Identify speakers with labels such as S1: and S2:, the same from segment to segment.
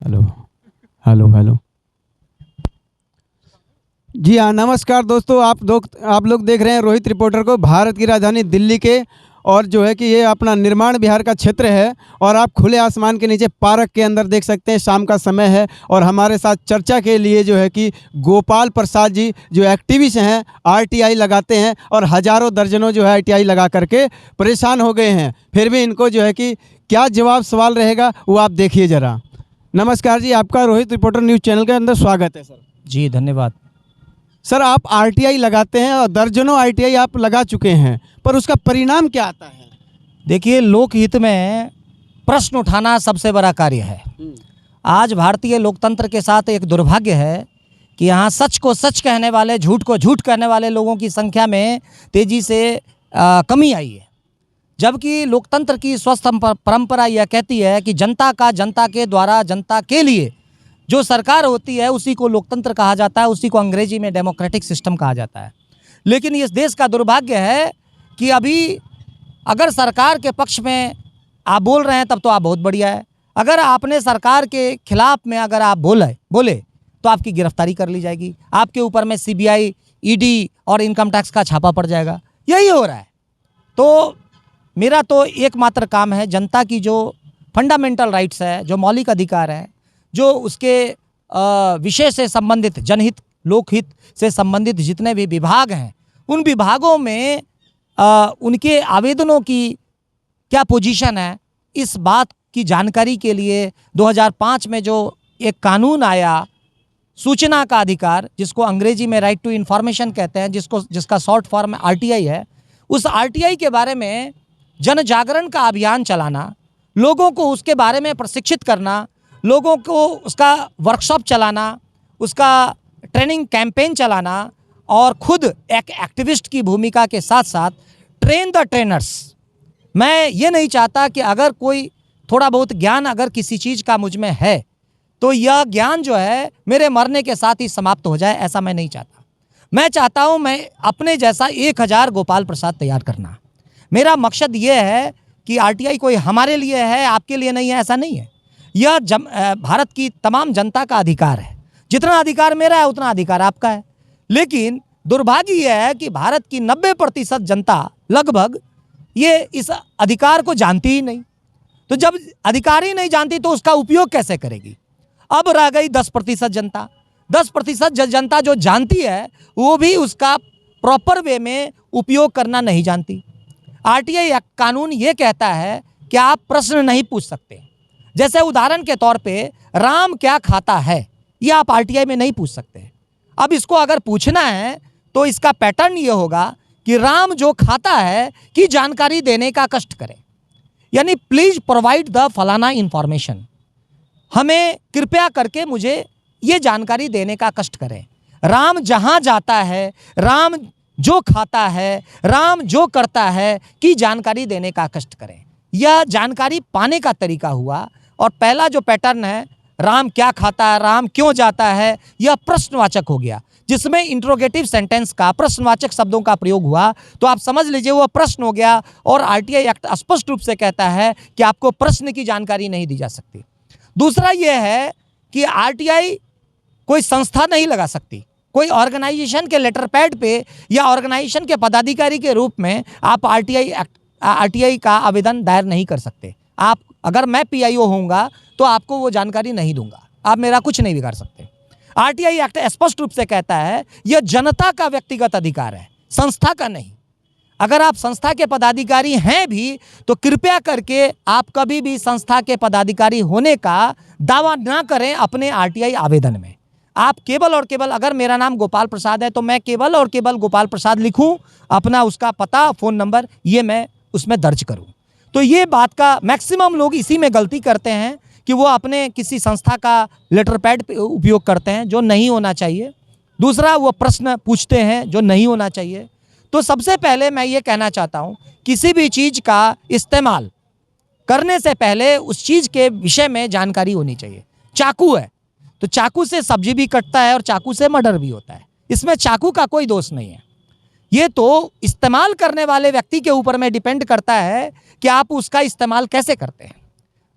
S1: Hello hello hello. जी हाँ, नमस्कार दोस्तों। आप लोग देख रहे हैं रोहित रिपोर्टर को भारत की राजधानी दिल्ली के, और जो है कि ये अपना निर्माण बिहार का क्षेत्र है, और आप खुले आसमान के नीचे पार्क के अंदर देख सकते हैं। शाम का समय है और हमारे साथ चर्चा के लिए जो है कि गोपाल प्रसाद जी जो एक्टिविस्ट हैं, आरटीआई लगाते हैं, और हज़ारों दर्जनों जो है आरटीआई लगा करके परेशान हो गए हैं। फिर भी इनको जो है कि क्या जवाब सवाल रहेगा वो आप देखिए ज़रा। नमस्कार जी, आपका रोहित रिपोर्टर न्यूज़ चैनल के अंदर स्वागत है सर।
S2: जी धन्यवाद।
S1: सर, आप आरटीआई लगाते हैं और दर्जनों आरटीआई आप लगा चुके हैं, पर उसका परिणाम क्या आता है?
S2: देखिए, लोकहित में प्रश्न उठाना सबसे बड़ा कार्य है। आज भारतीय लोकतंत्र के साथ एक दुर्भाग्य है कि यहाँ सच को सच कहने वाले, झूठ को झूठ कहने वाले लोगों की संख्या में तेज़ी से कमी आई है। जबकि लोकतंत्र की स्वस्थ परंपरा यह कहती है कि जनता का जनता के द्वारा जनता के लिए जो सरकार होती है उसी को लोकतंत्र कहा जाता है, उसी को अंग्रेजी में डेमोक्रेटिक सिस्टम कहा जाता है। लेकिन इस देश का दुर्भाग्य है कि अभी अगर सरकार के पक्ष में आप बोल रहे हैं तब तो आप बहुत बढ़िया है, अगर आपने सरकार के खिलाफ में अगर आप बोले तो आपकी गिरफ्तारी कर ली जाएगी, आपके ऊपर में सीबीआई, ईडी और इनकम टैक्स का छापा पड़ जाएगा। यही हो रहा है। तो मेरा तो एकमात्र काम है जनता की जो फंडामेंटल राइट्स है, जो मौलिक अधिकार है, जो उसके विषय से संबंधित जनहित, लोकहित से संबंधित जितने भी विभाग हैं, उन विभागों में उनके आवेदनों की क्या पोजीशन है, इस बात की जानकारी के लिए 2005 में जो एक कानून आया, सूचना का अधिकार, जिसको अंग्रेजी में राइट टू इन्फॉर्मेशन कहते हैं, जिसका शॉर्ट फॉर्म आरटीआई है, उस आरटीआई के बारे में जन जागरण का अभियान चलाना, लोगों को उसके बारे में प्रशिक्षित करना, लोगों को उसका वर्कशॉप चलाना, उसका ट्रेनिंग कैंपेन चलाना, और खुद एक एक्टिविस्ट की भूमिका के साथ साथ ट्रेन द ट्रेनर्स। मैं ये नहीं चाहता कि अगर कोई थोड़ा बहुत ज्ञान अगर किसी चीज़ का मुझ में है तो यह ज्ञान जो है मेरे मरने के साथ ही समाप्त हो जाए, ऐसा मैं नहीं चाहता। मैं चाहता हूँ मैं अपने जैसा 1000 गोपाल प्रसाद तैयार करना। मेरा मकसद ये है कि आरटीआई कोई हमारे लिए है, आपके लिए नहीं है, ऐसा नहीं है। यह भारत की तमाम जनता का अधिकार है। जितना अधिकार मेरा है उतना अधिकार आपका है। लेकिन दुर्भाग्य यह है कि भारत की 90% जनता लगभग ये इस अधिकार को जानती ही नहीं। तो जब अधिकार ही नहीं जानती तो उसका उपयोग कैसे करेगी? अब रह गई 10% जनता। 10% जनता जो जानती है वो भी उसका प्रॉपर वे में उपयोग करना नहीं जानती। आरटीआई कानून ये कहता है कि आप प्रश्न नहीं पूछ सकते। जैसे उदाहरण के तौर पे राम क्या खाता है, ये आप आरटीआई में नहीं पूछ सकते। अब इसको अगर पूछना है तो इसका पैटर्न ये होगा कि राम जो खाता है की जानकारी देने का कष्ट करें, यानी प्लीज प्रोवाइड द फलाना इंफॉर्मेशन, हमें कृपया करके मुझे ये जानकारी देने का कष्ट करें। राम जहाँ जाता है, राम जो खाता है, राम जो करता है की जानकारी देने का कष्ट करें। यह जानकारी पाने का तरीका हुआ। और पहला जो पैटर्न है, राम क्या खाता है, राम क्यों जाता है, यह प्रश्नवाचक हो गया, जिसमें इंट्रोगेटिव सेंटेंस का, प्रश्नवाचक शब्दों का प्रयोग हुआ। तो आप समझ लीजिए वह प्रश्न हो गया। और आरटीआई एक्ट स्पष्ट रूप से कहता है कि आपको प्रश्न की जानकारी नहीं दी जा सकती। दूसरा यह है कि आरटीआई कोई संस्था नहीं लगा सकती। कोई ऑर्गेनाइजेशन के लेटर पैड पे या ऑर्गेनाइजेशन के पदाधिकारी के रूप में आप आरटीआई का आवेदन दायर नहीं कर सकते। आप, अगर मैं पीआईओ होऊंगा तो आपको वो जानकारी नहीं दूंगा, आप मेरा कुछ नहीं बिगाड़ सकते। आरटीआई एक्ट स्पष्ट रूप से कहता है यह जनता का व्यक्तिगत अधिकार है, संस्था का नहीं। अगर आप संस्था के पदाधिकारी हैं भी तो कृपया करके आप कभी भी संस्था के पदाधिकारी होने का दावा ना करें अपने आरटीआई आवेदन में। आप केवल और केवल, अगर मेरा नाम गोपाल प्रसाद है तो मैं केवल और केवल गोपाल प्रसाद लिखूं, अपना उसका पता, फ़ोन नंबर, ये मैं उसमें दर्ज करूं। तो ये बात का मैक्सिमम लोग इसी में गलती करते हैं कि वो अपने किसी संस्था का लेटर पैड पे उपयोग करते हैं, जो नहीं होना चाहिए। दूसरा, वो प्रश्न पूछते हैं जो नहीं होना चाहिए। तो सबसे पहले मैं ये कहना चाहता हूँ, किसी भी चीज़ का इस्तेमाल करने से पहले उस चीज़ के विषय में जानकारी होनी चाहिए। चाकू है तो चाकू से सब्जी भी कटता है और चाकू से मर्डर भी होता है, इसमें चाकू का कोई दोष नहीं है। ये तो इस्तेमाल करने वाले व्यक्ति के ऊपर में डिपेंड करता है कि आप उसका इस्तेमाल कैसे करते हैं।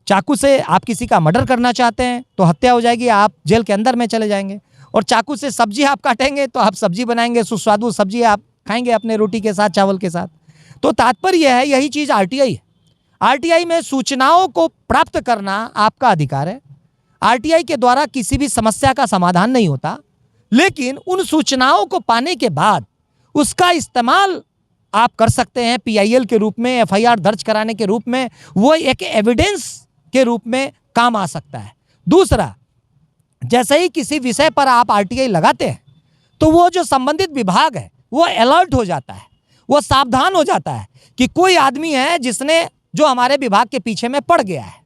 S2: चाकू से आप किसी का मर्डर करना चाहते हैं तो हत्या हो जाएगी, आप जेल के अंदर में चले जाएंगे। और चाकू से सब्जी आप काटेंगे तो आप सब्जी बनाएंगे, सुस्वादु सब्जी आप खाएंगे अपने रोटी के साथ, चावल के साथ। तो तात्पर्य है, यही चीज़ आरटीआई है। आरटीआई में सूचनाओं को प्राप्त करना आपका अधिकार है। आरटीआई के द्वारा किसी भी समस्या का समाधान नहीं होता, लेकिन उन सूचनाओं को पाने के बाद उसका इस्तेमाल आप कर सकते हैं पीआईएल के रूप में, एफआईआर दर्ज कराने के रूप में, वो एक एविडेंस के रूप में काम आ सकता है। दूसरा, जैसे ही किसी विषय पर आप आरटीआई लगाते हैं तो वो जो संबंधित विभाग है वो अलर्ट हो जाता है, वो सावधान हो जाता है कि कोई आदमी है जिसने जो हमारे विभाग के पीछे में पड़ गया है।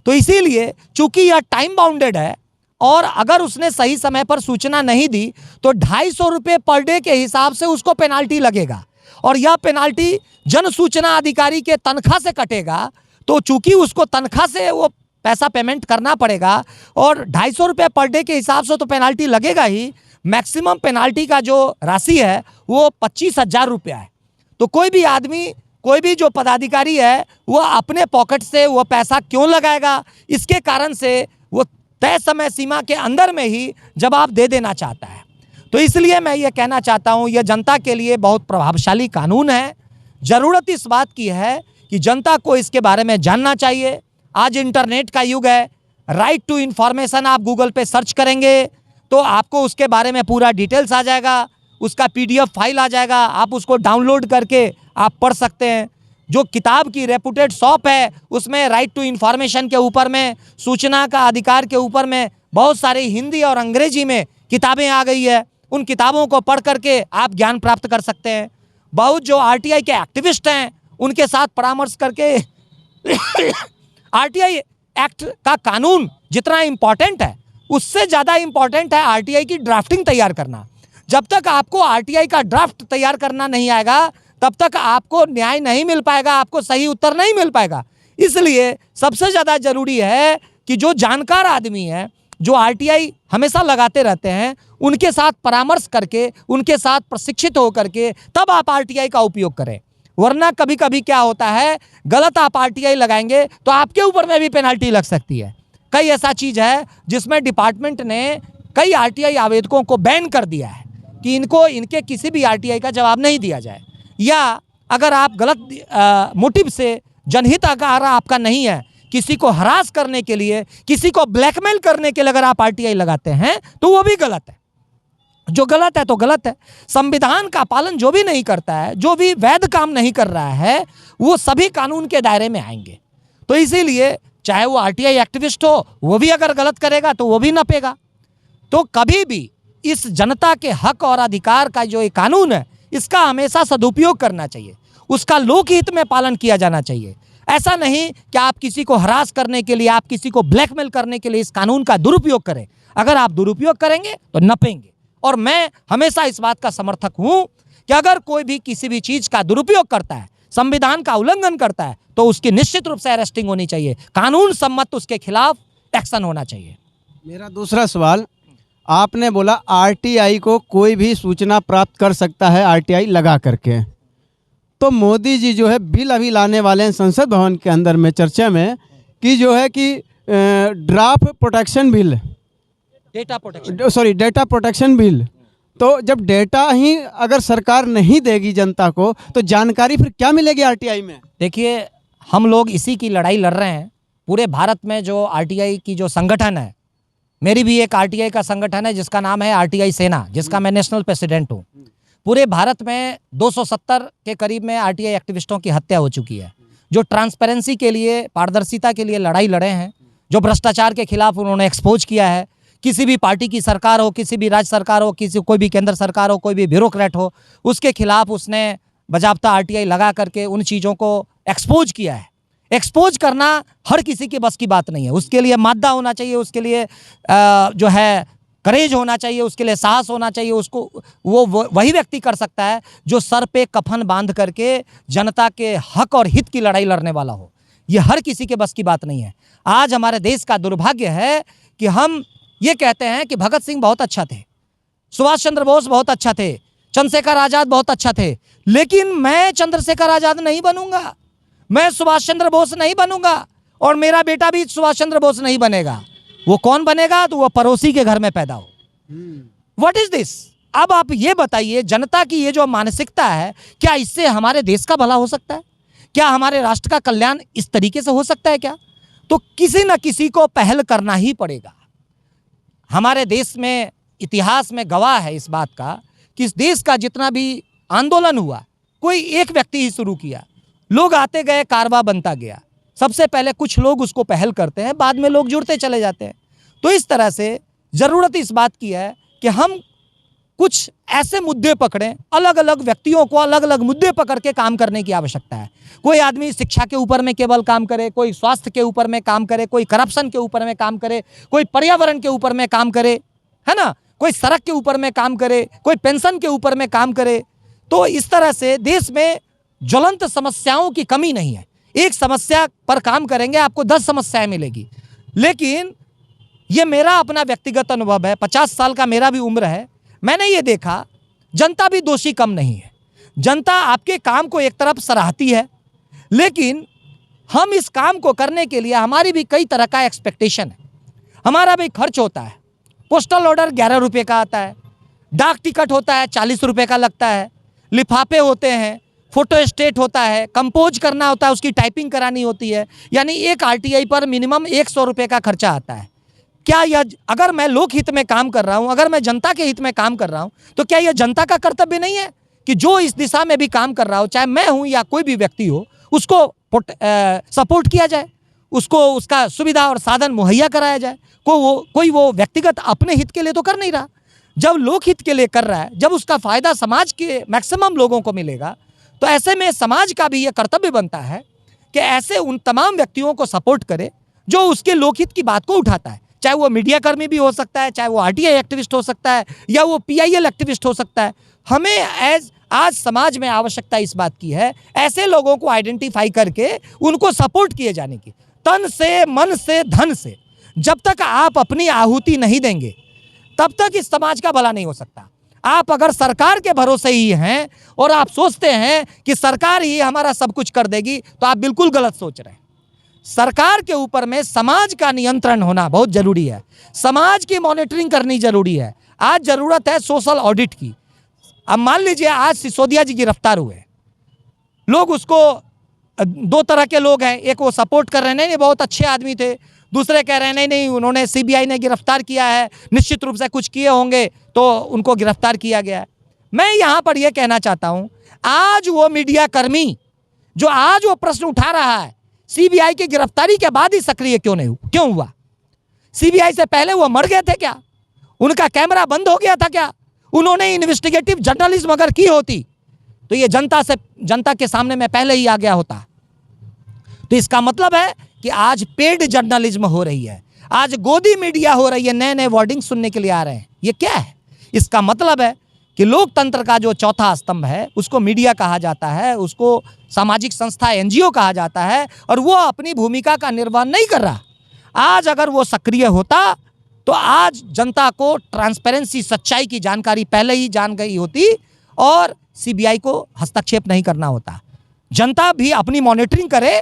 S2: तो इसीलिए चूंकि यह टाइम बाउंडेड है और अगर उसने सही समय पर सूचना नहीं दी तो 250 रुपये पर डे के हिसाब से उसको पेनाल्टी लगेगा, और यह पेनाल्टी जन सूचना अधिकारी के तनख्वाह से कटेगा। तो चूंकि उसको तनख्वाह से वो पैसा पेमेंट करना पड़ेगा और 250 रुपये पर डे के हिसाब से तो पेनाल्टी लगेगा ही, मैक्सिमम पेनाल्टी का जो राशि है वो 25,000 रुपया है। तो कोई भी आदमी, कोई भी जो पदाधिकारी है वो अपने पॉकेट से वो पैसा क्यों लगाएगा, इसके कारण से वो तय समय सीमा के अंदर में ही जवाब दे देना चाहता है। तो इसलिए मैं ये कहना चाहता हूँ, यह जनता के लिए बहुत प्रभावशाली कानून है। ज़रूरत इस बात की है कि जनता को इसके बारे में जानना चाहिए। आज इंटरनेट का युग है, राइट टू इन्फॉर्मेशन आप गूगल पे सर्च करेंगे तो आपको उसके बारे में पूरा डिटेल्स आ जाएगा, उसका पीडीएफ फाइल आ जाएगा, आप उसको डाउनलोड करके आप पढ़ सकते हैं। जो किताब की रेपुटेड शॉप है उसमें राइट टू इन्फॉर्मेशन के ऊपर में, सूचना का अधिकार के ऊपर में बहुत सारी हिंदी और अंग्रेजी में किताबें आ गई है। उन किताबों को पढ़ करके आप ज्ञान प्राप्त कर सकते हैं। बहुत जो आरटीआई के एक्टिविस्ट हैं उनके साथ परामर्श करके आरटीआई एक्ट का कानून जितना इम्पॉर्टेंट है उससे ज़्यादा इम्पॉर्टेंट है आरटीआई की ड्राफ्टिंग तैयार करना। जब तक आपको आरटीआई का ड्राफ्ट तैयार करना नहीं आएगा तब तक आपको न्याय नहीं मिल पाएगा, आपको सही उत्तर नहीं मिल पाएगा। इसलिए सबसे ज़्यादा ज़रूरी है कि जो जानकार आदमी है, जो आरटीआई हमेशा लगाते रहते हैं, उनके साथ परामर्श करके, उनके साथ प्रशिक्षित होकर के तब आप आरटीआई का उपयोग करें। वरना कभी कभी क्या होता है, गलत आप आरटीआई लगाएंगे तो आपके ऊपर में भी पेनल्टी लग सकती है। कई ऐसा चीज़ है जिसमें डिपार्टमेंट ने कई आरटीआई आवेदकों को बैन कर दिया है कि इनके किसी भी आरटीआई का जवाब नहीं दिया जाए, या अगर आप गलत मोटिव से, जनहित अगर आपका नहीं है, किसी को हरास करने के लिए, किसी को ब्लैकमेल करने के लिए अगर आप आरटीआई लगाते हैं तो वो भी गलत है। जो गलत है तो गलत है। संविधान का पालन जो भी नहीं करता है, जो भी वैध काम नहीं कर रहा है, वो सभी कानून के दायरे में आएंगे। तो इसीलिए चाहे वो आरटीआई एक्टिविस्ट हो, वो भी अगर गलत करेगा तो वो भी नपेगा। तो कभी भी इस जनता के हक और अधिकार का जो ये कानून है इसका हमेशा सदुपयोग करना चाहिए, उसका लोकहित में पालन किया जाना चाहिए। ऐसा नहीं कि आप किसी को हरास करने के लिए, आप किसी को ब्लैकमेल करने के लिए इस कानून का दुरुपयोग करें। अगर आप दुरुपयोग करेंगे तो नपेंगे। और मैं हमेशा इस बात का समर्थक हूं कि अगर कोई भी किसी भी चीज़ का दुरुपयोग करता है, संविधान का उल्लंघन करता है, तो उसकी निश्चित रूप से अरेस्टिंग होनी चाहिए, कानून सम्मत उसके खिलाफ एक्शन होना चाहिए।
S1: मेरा दूसरा सवाल, आपने बोला आरटीआई को कोई भी सूचना प्राप्त कर सकता है आरटीआई लगा करके, तो मोदी जी जो है बिल अभी लाने वाले हैं संसद भवन के अंदर में चर्चा में कि जो है कि draft protection bill, data protection bill. तो जब डेटा ही अगर सरकार नहीं देगी जनता को तो जानकारी फिर क्या मिलेगी आरटीआई में?
S2: देखिए, हम लोग इसी की लड़ाई लड़ रहे हैं। पूरे भारत में जो आरटीआई की जो संगठन है, मेरी भी एक आरटीआई का संगठन है जिसका नाम है आरटीआई सेना, जिसका मैं नेशनल प्रेसिडेंट हूँ। पूरे भारत में 270 के करीब में आरटीआई एक्टिविस्टों की हत्या हो चुकी है, जो ट्रांसपेरेंसी के लिए, पारदर्शिता के लिए लड़ाई लड़े हैं, जो भ्रष्टाचार के खिलाफ उन्होंने एक्सपोज किया है। किसी भी पार्टी की सरकार हो, किसी भी राज्य सरकार हो, कोई भी केंद्र सरकार हो, कोई भी ब्यूरोक्रेट हो, उसके खिलाफ उसने बजाबता आरटीआई लगा करके उन चीज़ों को एक्सपोज किया है। एक्सपोज करना हर किसी के बस की बात नहीं है, उसके लिए मादा होना चाहिए, उसके लिए जो है करेज होना चाहिए, उसके लिए साहस होना चाहिए। उसको वो वही व्यक्ति कर सकता है जो सर पे कफन बांध करके जनता के हक और हित की लड़ाई लड़ने वाला हो। ये हर किसी के बस की बात नहीं है। आज हमारे देश का दुर्भाग्य है कि हम ये कहते हैं कि भगत सिंह बहुत अच्छा थे, सुभाष चंद्र बोस बहुत अच्छा थे, चंद्रशेखर आज़ाद बहुत अच्छा थे, लेकिन मैं चंद्रशेखर आज़ाद नहीं बनूंगा, मैं सुभाष चंद्र बोस नहीं बनूंगा, और मेरा बेटा भी सुभाष चंद्र बोस नहीं बनेगा। वो कौन बनेगा? तो वो पड़ोसी के घर में पैदा हो। What is this? अब आप ये बताइए, जनता की ये जो मानसिकता है, क्या इससे हमारे देश का भला हो सकता है? क्या हमारे राष्ट्र का कल्याण इस तरीके से हो सकता है क्या? तो किसी न किसी को पहल करना ही पड़ेगा। हमारे देश में इतिहास में गवाह है इस बात का कि इस देश का जितना भी आंदोलन हुआ, कोई एक व्यक्ति ही शुरू किया। लोग आते गए, कारवां बनता गया। सबसे पहले कुछ लोग उसको पहल करते हैं, बाद में लोग जुड़ते चले जाते हैं। तो इस तरह से ज़रूरत इस बात की है कि हम कुछ ऐसे मुद्दे पकड़ें, अलग अलग व्यक्तियों को अलग अलग मुद्दे पकड़ के काम करने की आवश्यकता है। कोई आदमी शिक्षा के ऊपर में केवल काम करे, कोई स्वास्थ्य के ऊपर में काम करे, कोई करप्शन के ऊपर में काम करे, कोई पर्यावरण के ऊपर में काम करे, है ना, कोई सड़क के ऊपर में काम करे, कोई पेंशन के ऊपर में काम करे। तो इस तरह से देश में ज्वलंत समस्याओं की कमी नहीं है। एक समस्या पर काम करेंगे, आपको 10 समस्याएं मिलेगी। लेकिन ये मेरा अपना व्यक्तिगत अनुभव है, 50 साल का मेरा भी उम्र है। मैंने ये देखा, जनता भी दोषी कम नहीं है। जनता आपके काम को एक तरफ सराहती है, लेकिन हम इस काम को करने के लिए हमारी भी कई तरह का एक्सपेक्टेशन है। हमारा भी खर्च होता है। पोस्टल ऑर्डर 11 रुपये का आता है, डाक टिकट होता है 40 रुपये का लगता है, लिफाफे होते हैं, फोटो स्टेट होता है, कंपोज करना होता है, उसकी टाइपिंग करानी होती है। यानी एक RTI पर मिनिमम 100 रुपये का खर्चा आता है। क्या यह, अगर मैं लोकहित में काम कर रहा हूं, अगर मैं जनता के हित में काम कर रहा हूं, तो क्या यह जनता का कर्तव्य नहीं है कि जो इस दिशा में भी काम कर रहा हो, चाहे मैं हूं या कोई भी व्यक्ति हो, उसको सपोर्ट किया जाए, उसको उसका सुविधा और साधन मुहैया कराया जाए। कोई वो व्यक्तिगत अपने हित के लिए तो कर नहीं रहा। जब लोकहित के लिए कर रहा है, जब उसका फायदा समाज के मैक्सिमम लोगों को मिलेगा, तो ऐसे में समाज का भी यह कर्तव्य बनता है कि ऐसे उन तमाम व्यक्तियों को सपोर्ट करे जो उसके लोकहित की बात को उठाता है। चाहे वो मीडिया कर्मी भी हो सकता है, चाहे वो RTI एक्टिविस्ट हो सकता है, या वो PIL एक्टिविस्ट हो सकता है। हमें आज समाज में आवश्यकता इस बात की है, ऐसे लोगों को आइडेंटिफाई करके उनको सपोर्ट किए जाने की, तन से, मन से, धन से। जब तक आप अपनी आहुति नहीं देंगे, तब तक इस समाज का भला नहीं हो सकता। आप अगर सरकार के भरोसे ही हैं और आप सोचते हैं कि सरकार ही हमारा सब कुछ कर देगी, तो आप बिल्कुल गलत सोच रहे हैं। सरकार के ऊपर में समाज का नियंत्रण होना बहुत जरूरी है। समाज की मॉनिटरिंग करनी जरूरी है। आज जरूरत है सोशल ऑडिट की। अब मान लीजिए आज सिसोदिया जी गिरफ्तार हुए, लोग उसको, 2 तरह के लोग हैं, एक वो सपोर्ट कर रहे हैं, नहीं बहुत अच्छे आदमी थे, दूसरे कह रहे हैं नहीं उन्होंने, CBI ने गिरफ्तार किया है, निश्चित रूप से कुछ किए होंगे तो उनको गिरफ्तार किया गया है। मैं यहाँ पर यह कहना चाहता हूँ, आज वो मीडिया कर्मी जो आज वो प्रश्न उठा रहा है, CBI की गिरफ्तारी के बाद ही सक्रिय क्यों हुआ? CBI से पहले वो मर गए थे क्या? उनका कैमरा बंद हो गया था क्या? उन्होंने इन्वेस्टिगेटिव जर्नलिज्म अगर की होती तो ये जनता के सामने में पहले ही आ गया होता। तो इसका मतलब है कि आज पेड जर्नलिज्म हो रही है, आज गोदी मीडिया हो रही है, नए नए वर्डिंग सुनने के लिए आ रहे हैं। ये क्या है? इसका मतलब है कि लोकतंत्र का जो चौथा स्तंभ है उसको मीडिया कहा जाता है, उसको सामाजिक संस्था NGO कहा जाता है, और वो अपनी भूमिका का निर्वहन नहीं कर रहा। आज अगर वो सक्रिय होता तो आज जनता को ट्रांसपेरेंसी, सच्चाई की जानकारी पहले ही जान गई होती और CBI को हस्तक्षेप नहीं करना होता। जनता भी अपनी मॉनिटरिंग करे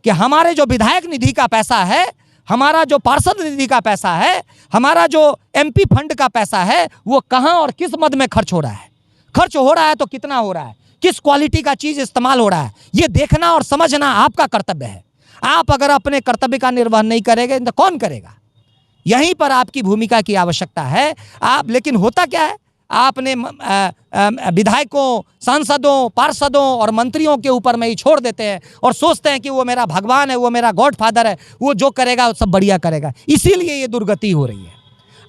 S2: कि हमारे जो विधायक निधि का पैसा है, हमारा जो पार्षद निधि का पैसा है, हमारा जो MP फंड का पैसा है, वो कहाँ और किस मद में खर्च हो रहा है। खर्च हो रहा है तो कितना हो रहा है, किस क्वालिटी का चीज़ इस्तेमाल हो रहा है, ये देखना और समझना आपका कर्तव्य है। आप अगर अपने कर्तव्य का निर्वहन नहीं करेंगे तो कौन करेगा? यहीं पर आपकी भूमिका की आवश्यकता है। लेकिन होता क्या है, आपने विधायकों, सांसदों, पार्षदों और मंत्रियों के ऊपर में ही छोड़ देते हैं और सोचते हैं कि वो मेरा भगवान है, वो मेरा गॉडफादर है, वो जो करेगा वो सब बढ़िया करेगा। इसीलिए ये दुर्गति हो रही है।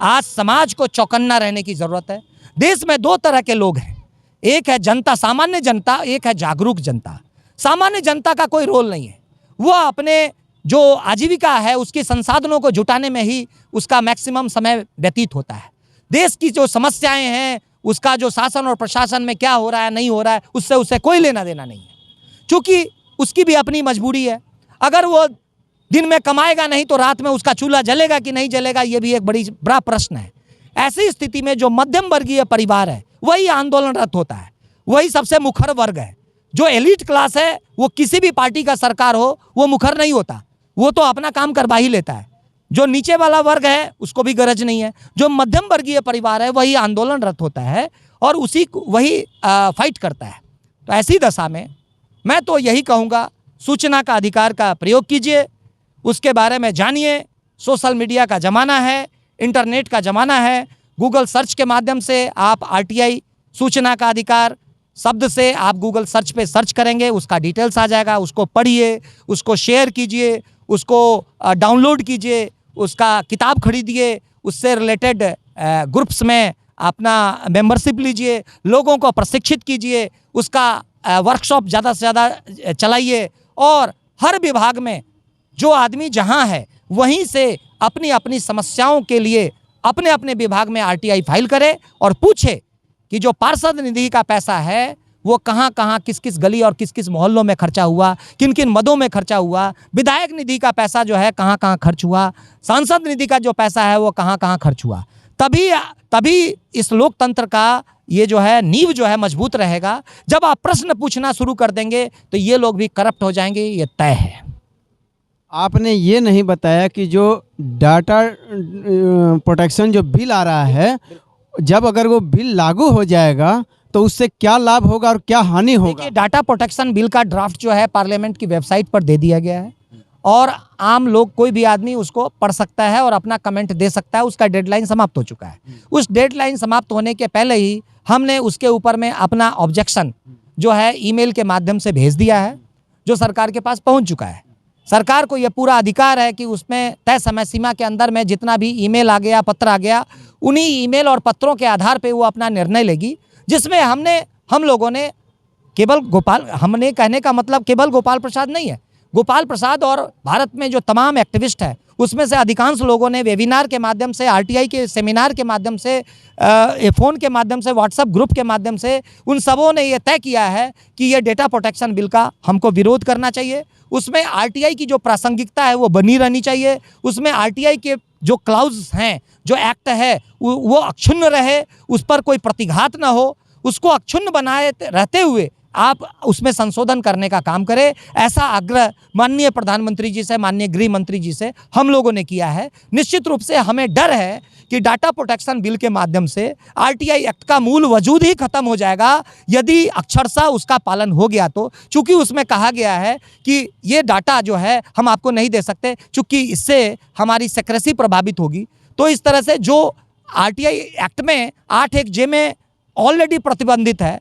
S2: आज समाज को चौकन्ना रहने की ज़रूरत है। देश में 2 तरह के लोग हैं, एक है जनता, सामान्य जनता, एक है जागरूक जनता। सामान्य जनता का कोई रोल नहीं है, वो अपने जो आजीविका है उसके संसाधनों को जुटाने में ही उसका मैक्सिमम समय व्यतीत होता है। देश की जो समस्याएं हैं, उसका जो शासन और प्रशासन में क्या हो रहा है नहीं हो रहा है, उससे उसे कोई लेना देना नहीं है, क्योंकि उसकी भी अपनी मजबूरी है। अगर वो दिन में कमाएगा नहीं तो रात में उसका चूल्हा जलेगा कि नहीं जलेगा, ये भी एक बड़ा प्रश्न है। ऐसी स्थिति में जो मध्यम वर्गीय परिवार है वही आंदोलनरत होता है, वही सबसे मुखर वर्ग है। जो एलीट क्लास है वो किसी भी पार्टी का सरकार हो वो मुखर नहीं होता, वो तो अपना काम करवा ही लेता है। जो नीचे वाला वर्ग है उसको भी गरज नहीं है। जो मध्यम वर्गीय परिवार है वही आंदोलनरत होता है और वही फाइट करता है। तो ऐसी दशा में मैं तो यही कहूँगा, सूचना का अधिकार का प्रयोग कीजिए, उसके बारे में जानिए। सोशल मीडिया का ज़माना है, इंटरनेट का ज़माना है। गूगल सर्च के माध्यम से आप RTI सूचना का अधिकार शब्द से आप गूगल सर्च पे सर्च करेंगे, उसका डिटेल्स आ जाएगा। उसको पढ़िए, उसको शेयर कीजिए, उसको डाउनलोड कीजिए, उसका किताब खरीदिए, उससे रिलेटेड ग्रुप्स में अपना मेंबरशिप लीजिए, लोगों को प्रशिक्षित कीजिए, उसका वर्कशॉप ज़्यादा से ज़्यादा चलाइए और हर विभाग में जो आदमी जहां है वहीं से अपनी अपनी समस्याओं के लिए अपने अपने विभाग में RTI फाइल करे और पूछे कि जो पार्षद निधि का पैसा है वो कहाँ कहाँ किस किस गली और किस किस मोहल्लों में खर्चा हुआ, किन किन मदों में खर्चा हुआ, विधायक निधि का पैसा जो है कहाँ कहाँ खर्च हुआ, सांसद निधि का जो पैसा है वो कहाँ कहाँ खर्च हुआ। तभी इस लोकतंत्र का ये जो है नींव जो है मजबूत रहेगा। जब आप प्रश्न पूछना शुरू कर देंगे तो ये लोग भी करप्ट हो जाएंगे, ये तय है।
S1: आपने ये नहीं बताया कि जो डाटा प्रोटेक्शन जो बिल आ रहा है, जब अगर वो बिल लागू हो जाएगा तो उससे क्या लाभ होगा और क्या हानि होगा?
S2: देखिए, डाटा प्रोटेक्शन बिल का ड्राफ्ट जो है पार्लियामेंट की वेबसाइट पर दे दिया गया है और आम लोग कोई भी आदमी उसको पढ़ सकता है और अपना कमेंट दे सकता है। उसका डेडलाइन समाप्त हो चुका है। उस डेडलाइन समाप्त होने के पहले ही हमने उसके ऊपर में अपना ऑब्जेक्शन जो है ईमेल के माध्यम से भेज दिया है, जो सरकार के पास पहुंच चुका है। सरकार को यह पूरा अधिकार है कि उसमें तय समय सीमा के अंदर में जितना भी ईमेल आ गया, पत्र आ गया, उन्हीं ईमेल और पत्रों के आधार पे वो अपना निर्णय लेगी। जिसमें हम लोगों ने हमने कहने का मतलब केवल गोपाल प्रसाद नहीं है, गोपाल प्रसाद और भारत में जो तमाम एक्टिविस्ट हैं उसमें से अधिकांश लोगों ने वेबिनार के माध्यम से, RTI के सेमिनार के माध्यम से, फ़ोन के माध्यम से, व्हाट्सएप ग्रुप के माध्यम से, उन सबों ने ये तय किया है कि ये डेटा प्रोटेक्शन बिल का हमको विरोध करना चाहिए। उसमें RTI की जो प्रासंगिकता है वो बनी रहनी चाहिए। उसमें RTI के जो क्लाउज हैं, जो एक्ट है वो अक्षुण्ण रहे, उस पर कोई प्रतिघात ना हो, उसको अक्षुण्ण बनाए रहते हुए आप उसमें संशोधन करने का काम करें। ऐसा आग्रह माननीय प्रधानमंत्री जी से, माननीय गृह मंत्री जी से हम लोगों ने किया है। निश्चित रूप से हमें डर है कि डाटा प्रोटेक्शन बिल के माध्यम से RTI एक्ट का मूल वजूद ही खत्म हो जाएगा यदि अक्षरशः उसका पालन हो गया तो। चूंकि उसमें कहा गया है कि ये डाटा जो है हम आपको नहीं दे सकते, चूंकि इससे हमारी सेक्रेसी प्रभावित होगी। तो इस तरह से जो RTI एक्ट में 8(1)(j) में ऑलरेडी प्रतिबंधित है,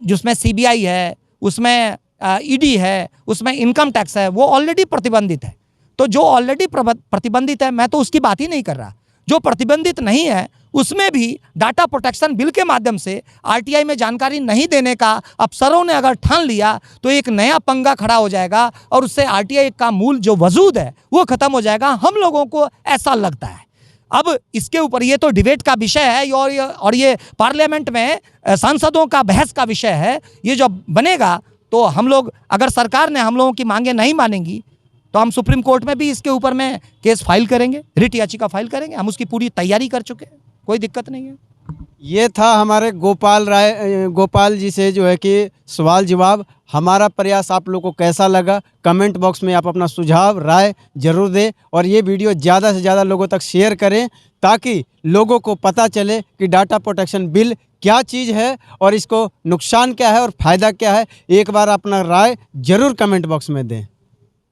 S2: जिसमें CBI है, उसमें ED है, उसमें इनकम टैक्स है, वो ऑलरेडी प्रतिबंधित है। तो जो ऑलरेडी प्रतिबंधित है मैं तो उसकी बात ही नहीं कर रहा। जो प्रतिबंधित नहीं है उसमें भी डाटा प्रोटेक्शन बिल के माध्यम से RTI में जानकारी नहीं देने का अफसरों ने अगर ठान लिया तो एक नया पंगा खड़ा हो जाएगा और उससे RTI का मूल जो वजूद है वो खत्म हो जाएगा। हम लोगों को ऐसा लगता है। अब इसके ऊपर ये तो डिबेट का विषय है और ये पार्लियामेंट में सांसदों का बहस का विषय है। ये जब बनेगा तो हम लोग, अगर सरकार ने हम लोगों की मांगें नहीं मानेंगी तो हम सुप्रीम कोर्ट में भी इसके ऊपर में केस फाइल करेंगे, रिट याचिका फाइल करेंगे। हम उसकी पूरी तैयारी कर चुके हैं, कोई दिक्कत नहीं है।
S1: ये था हमारे गोपाल जी से जो है कि सवाल जवाब। हमारा प्रयास आप लोग को कैसा लगा, कमेंट बॉक्स में आप अपना सुझाव राय जरूर दें और ये वीडियो ज़्यादा से ज़्यादा लोगों तक शेयर करें ताकि लोगों को पता चले कि डाटा प्रोटेक्शन बिल क्या चीज़ है और इसको नुकसान क्या है और फ़ायदा क्या है। एक बार अपना राय जरूर कमेंट बॉक्स में दें।